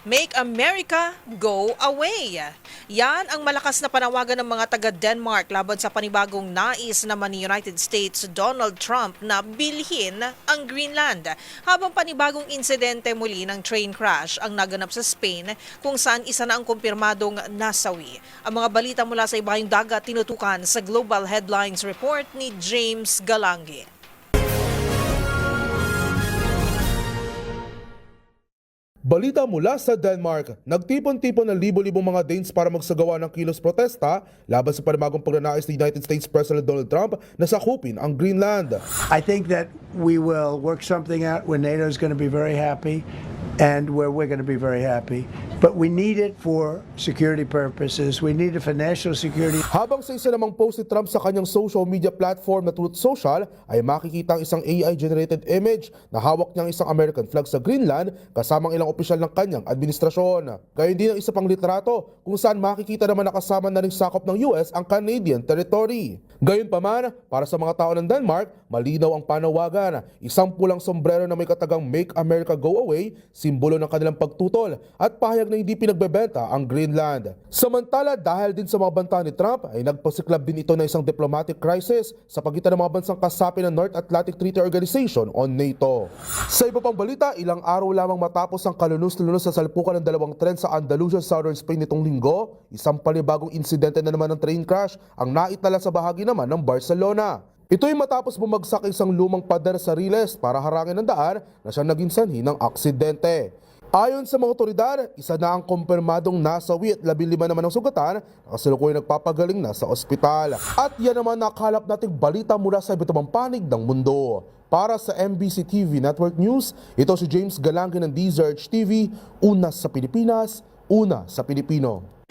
Make America Go Away. Yan ang malakas na panawagan ng mga taga-Denmark laban sa panibagong nais naman ni United States Donald Trump na bilhin ang Greenland. Habang panibagong insidente muli ng train crash ang naganap sa Spain kung saan isa na ang kumpirmadong nasawi. Ang mga balita mula sa ibayong dagat tinutukan sa Global Headlines Report ni James Galangi. Balita mula sa Denmark, nagtipon-tipon ng libo-libong mga Danes para magsagawa ng kilos protesta laban sa panibagong pagnanais ni United States President Donald Trump na sakupin ang Greenland. I think that we will work something out where NATO is going to be very happy and where we're going to be very happy. But we need it for security purposes. We need it for national security. Habang sa isa namang post ni Trump sa kanyang social media platform na Truth Social ay makikita ang isang AI-generated image na hawak niyang isang American flag sa Greenland kasamang ilang opisyal ng kanyang administrasyon. Gayun din ang isa pang litrato kung saan makikita naman nakasama na ring sakop ng US ang Canadian territory. Gayunpaman, para sa mga tao ng Denmark, malinaw ang panawagan. Isang pulang sombrero na may katagang Make America Go Away, simbolo ng kanilang pagtutol at pahayag na hindi pinagbebenta ang Greenland. Samantala, dahil din sa mga banta ni Trump ay nagpasiklab din ito na isang diplomatic crisis sa pagitan ng mga bansang kasapi ng North Atlantic Treaty Organization o NATO. Sa iba pang balita, ilang araw lamang matapos ang kalunos-lunos sa salpukan ng dalawang tren sa Andalusia, Southern Spain nitong linggo, isang panibagong insidente na naman ng train crash ang naitala sa bahagi naman ng Barcelona. Ito ay matapos bumagsak isang lumang pader sa riles para harangin ang daan na siya naging sanhi ng aksidente. Ayon sa mga otoridad, isa na ang kumpirmadong nasawi at 15 naman ang sugatan na kasalukuyang nagpapagaling na sa ospital. At yan naman nakalap nating balita mula sa iba't ibang panig ng mundo. Para sa MBC TV Network News, ito si James Galangi ng DZRH TV, una sa Pilipinas, una sa Pilipino.